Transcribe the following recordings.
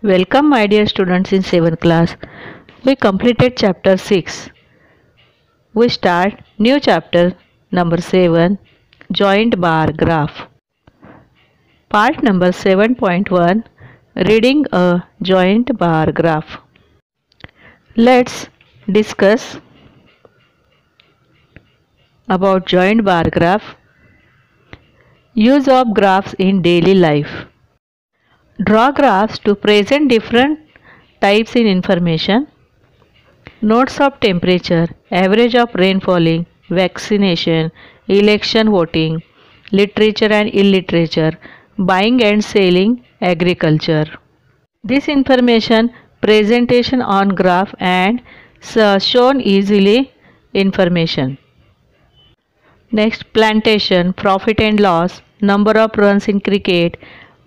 Welcome my dear students in 7th class. We completed chapter 6. We start new chapter number 7, joint bar graph. Part number 7.1, reading a joint bar graph. Let's discuss about joint bar graph. Use of graphs in daily life. Draw graphs to present different types in information. Notes of temperature, average of rainfalling, vaccination, election voting, literature and illiterature, buying and selling, agriculture. This information presentation on graph and shown easily information. Next, plantation, profit and loss, number of runs in cricket,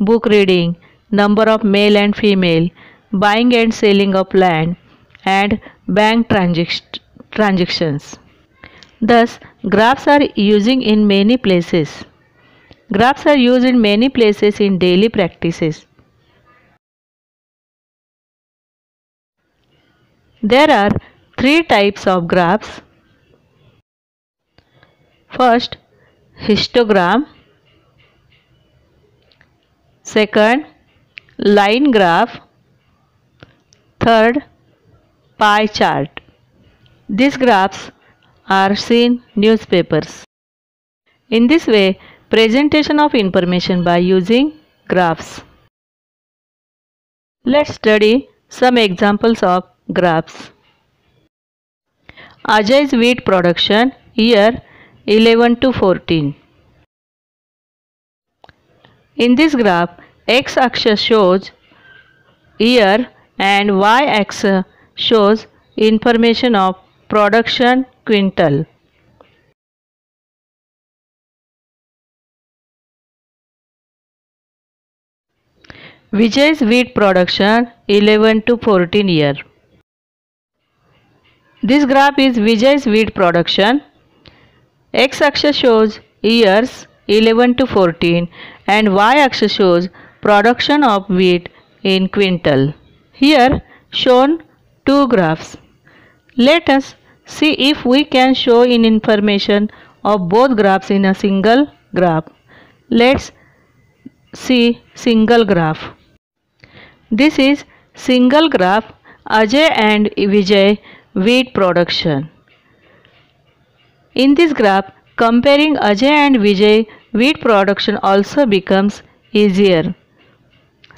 book reading, number of male and female, buying and selling of land, and bank transactions. Thus, graphs are using in many places. Graphs are used in many places in daily practices. There are three types of graphs. First, histogram. Second, line graph. Third, pie chart. These graphs are seen newspapers. In this way, presentation of information by using graphs. Let's study some examples of graphs. Ajay's wheat production year 11 to 14. In this graph, x-axis shows year and y-axis shows information of production quintal. Vijay's wheat production 11 to 14 year. This graph is Vijay's wheat production. X-axis shows years 11 to 14 and y-axis shows production of wheat in quintal. Here shown two graphs. Let us see if we can show in information of both graphs in a single graph. Let's see single graph. This is single graph Ajay and Vijay wheat production. In this graph, comparing Ajay and Vijay wheat production also becomes easier.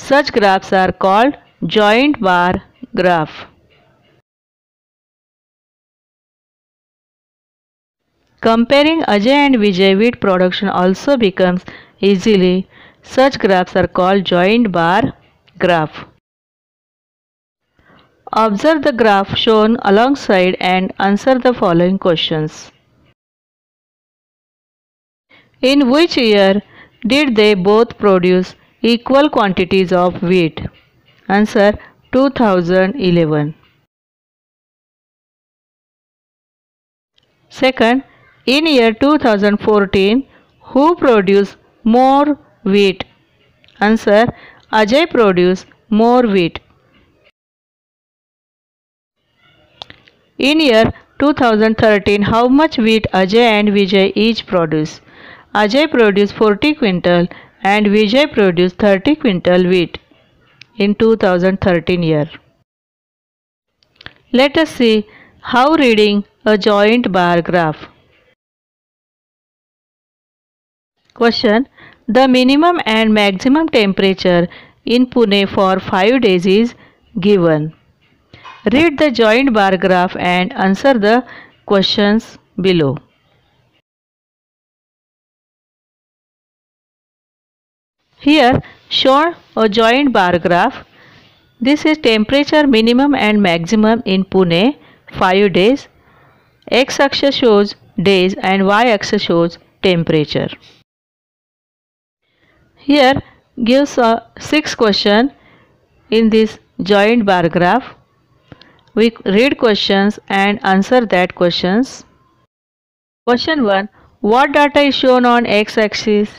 Such graphs are called joint bar graph. Comparing Ajay and Vijay wheat production also becomes easily. Such graphs are called joint bar graph. Observe the graph shown alongside and answer the following questions. In which year did they both produce equal quantities of wheat? Answer 2011. Second, in year 2014, who produced more wheat? Answer, Ajay produced more wheat. In year 2013, how much wheat Ajay and Vijay each produced? Ajay produced 40 quintal and Vijay produced 30 quintal wheat in 2013 year. Let us see how reading a joint bar graph. Question. The minimum and maximum temperature in Pune for 5 days is given. Read the joint bar graph and answer the questions below. Here shown a joint bar graph. This is temperature minimum and maximum in Pune 5 days. X-axis shows days and y-axis shows temperature. Here gives 6 questions in this joint bar graph. We read questions and answer that questions. Question 1. What data is shown on x-axis?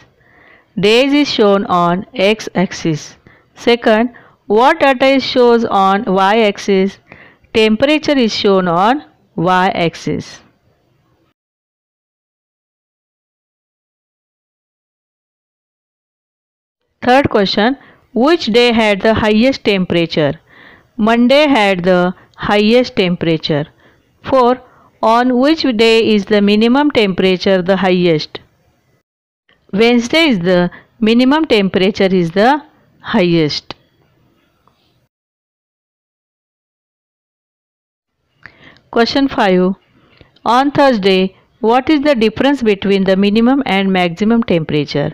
Days is shown on x-axis. Second, What data is shown on y-axis? Temperature is shown on y-axis. Third question, which day had the highest temperature? Monday had the highest temperature. 4. On which day is the minimum temperature the highest? Wednesday is the minimum temperature is the highest. Question 5. On Thursday, what is the difference between the minimum and maximum temperature?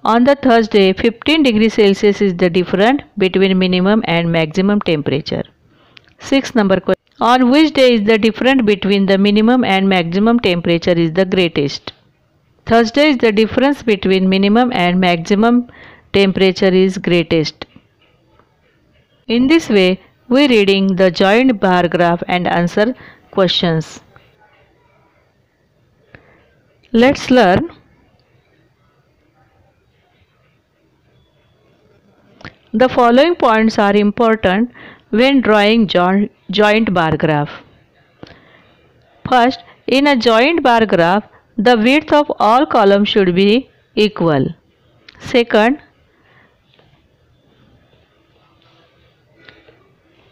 On the Thursday, 15 degrees Celsius is the difference between minimum and maximum temperature. 6 number question. On which day is the difference between the minimum and maximum temperature is the greatest? Thursday is the difference between minimum and maximum temperature is greatest. In this way, we reading the joint bar graph and answer questions. Let's learn. The following points are important when drawing joint bar graph. First, in a joint bar graph, the width of all columns should be equal. Second,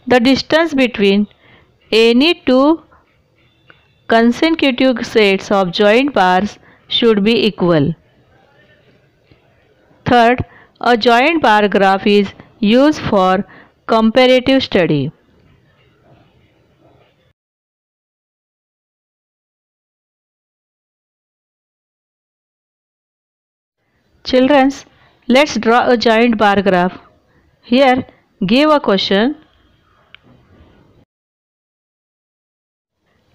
the distance between any two consecutive sets of joint bars should be equal. Third, a joint bar graph is used for comparative study. Children, let's draw a joint bar graph. Here, give a question.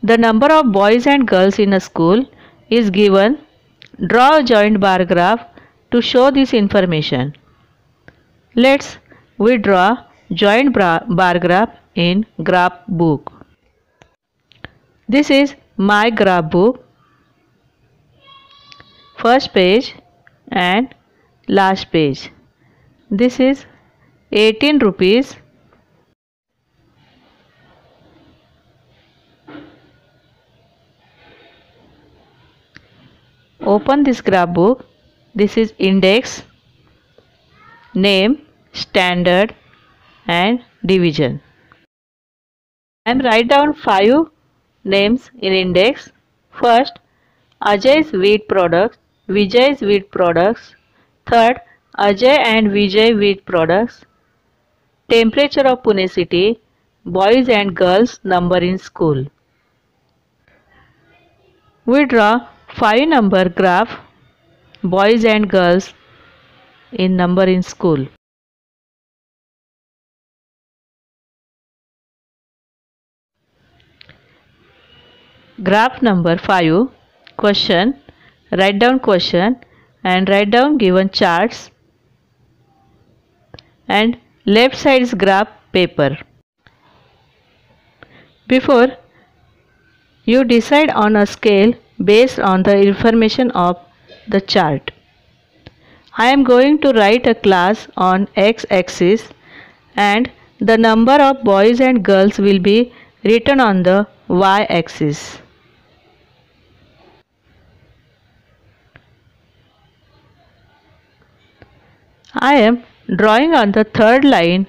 The number of boys and girls in a school is given. Draw a joint bar graph to show this information. We draw joint bar graph in graph book. This is my graph book. First page and last page. This is 18 rupees. Open this graph book. This is index, name, standard and division. I am write down 5 names in index. First, Ajay's wheat products, Vijay's wheat products. Third, Ajay and Vijay wheat products. Temperature of Pune city, boys and girls number in school. We draw 5 number graph, boys and girls in number in school. Graph number 5, question, write down question and write down given charts, and left side is graph paper. Before you decide on a scale based on the information of the chart. I am going to write a class on x-axis and the number of boys and girls will be written on the y-axis. I am drawing on the third line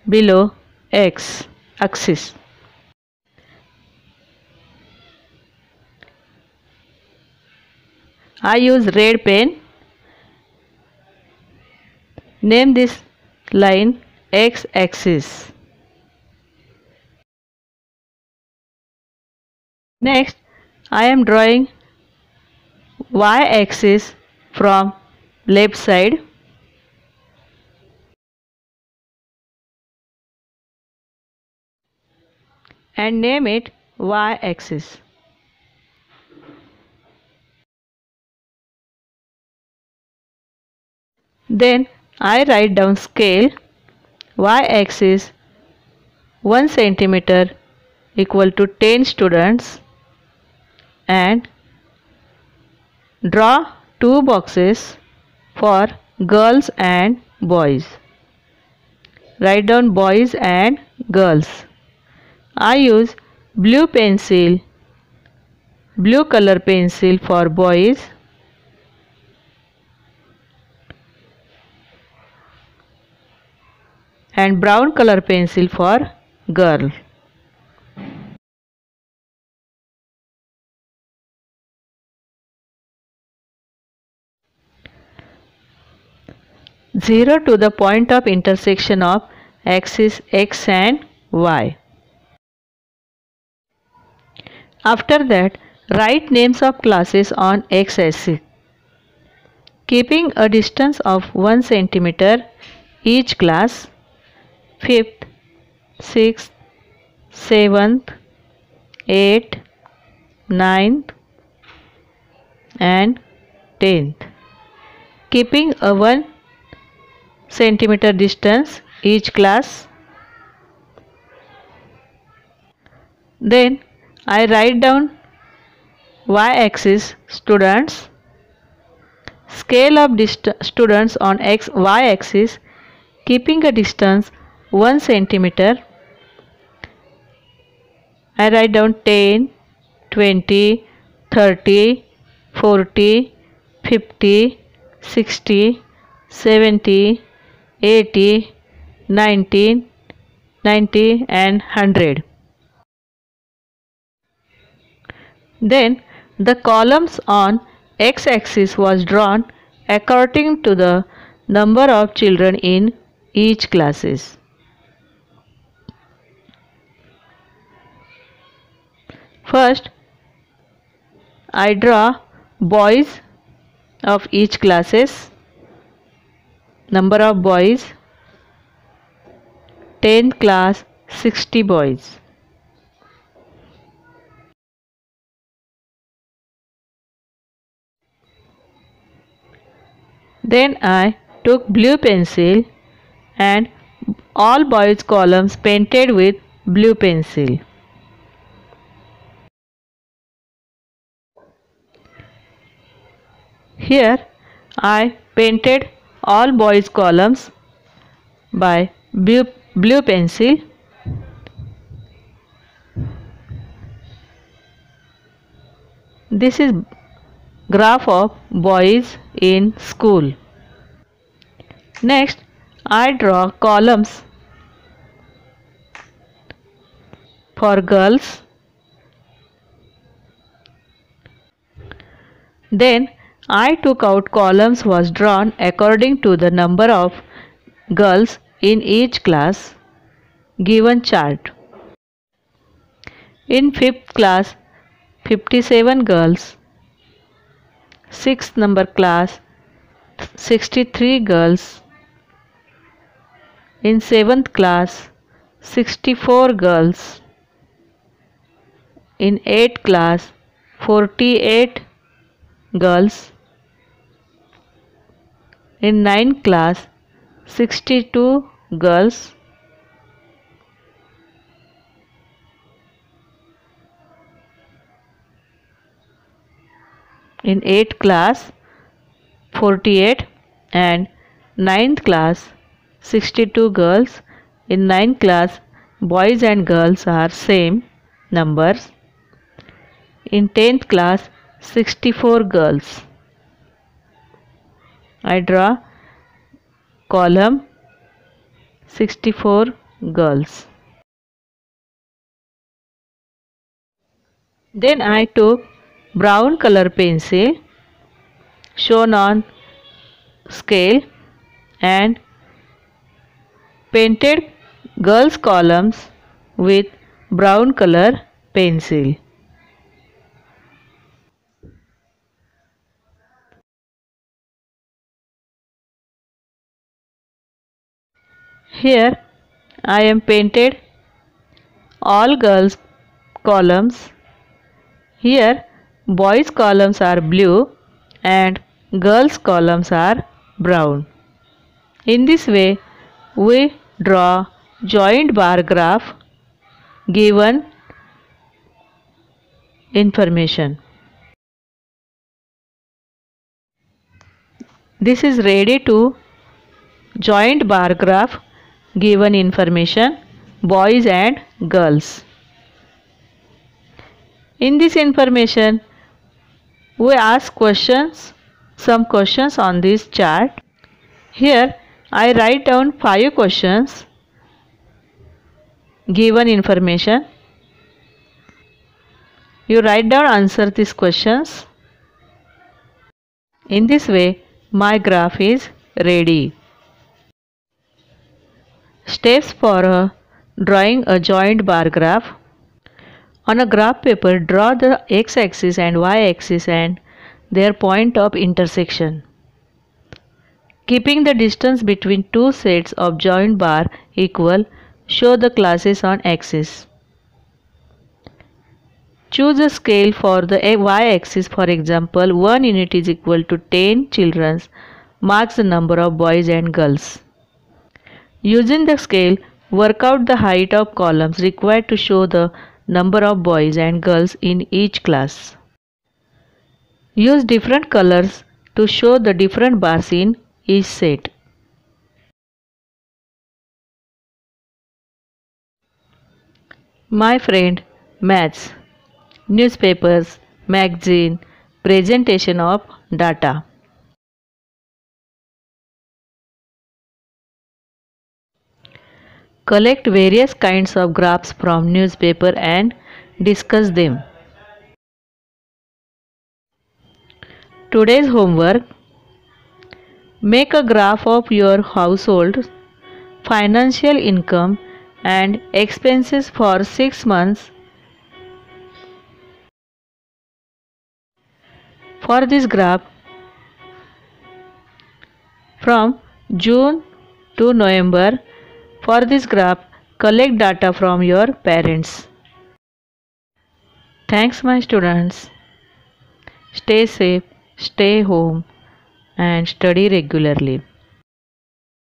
below x-axis. I use red pen. Name this line x-axis. Next, I am drawing y-axis from left side. And name it y-axis. Then I write down scale y-axis 1 centimeter equal to 10 students and draw 2 boxes for girls and boys. write down boys and girls. I use blue color pencil for boys and brown color pencil for girl. Zero to the point of intersection of axis X and Y. After that, write names of classes on X-axis, keeping a distance of 1 centimeter each class: 5th, 6th, 7th, 8th, 9th and 10th, keeping a 1 centimeter distance each class. Then I write down y-axis students, scale of students on y-axis, keeping a distance 1 centimeter. I write down 10, 20, 30, 40, 50, 60, 70, 80, 90 and 100. Then the columns on x-axis was drawn according to the number of children in each classes. First, I draw boys of each classes. Number of boys: 10th class 60 boys. Then I took blue pencil and all boys columns painted with blue pencil. Here I painted all boys columns by blue pencil. This is graph of boys in school. Next, I draw columns for girls. Then I took out columns was drawn according to the number of girls in each class. Given chart. In 5th class, 57 girls. 6th number class, 63 girls. In 7th class, 64 girls. In 8th class, 48 girls. In 9th class, 62 girls. In 8th class, 48 and 9th class, 62 girls. In 9th class, boys and girls are same numbers. In 10th class, 64 girls. I draw column 64 girls. Then I took brown color pencil shown on scale and painted girls columns with brown color pencil. Here I am painted all girls columns. Here boys columns are blue and girls columns are brown. In this way we draw joint bar graph given information. This is ready to joint bar graph given information, boys and girls. In this information, we ask questions, some questions on this chart. Here I write down 5 questions, given information. You write down, answer these questions. In this way, my graph is ready. Steps for drawing a joint bar graph. On a graph paper, draw the x-axis and y-axis and their point of intersection. Keeping the distance between two sets of joint bar equal, show the classes on axis. Choose a scale for the y-axis. For example, 1 unit is equal to 10 children marks the number of boys and girls. Using the scale, work out the height of columns required to show the number of boys and girls in each class. Use different colors to show the different bars in each set. My friend, maths, newspapers, magazine, presentation of data. Collect various kinds of graphs from newspaper and discuss them. Today's homework: make a graph of your household financial income and expenses for 6 months. For this graph, from June to November, for this graph, collect data from your parents. Thanks my students. Stay safe, stay home and study regularly.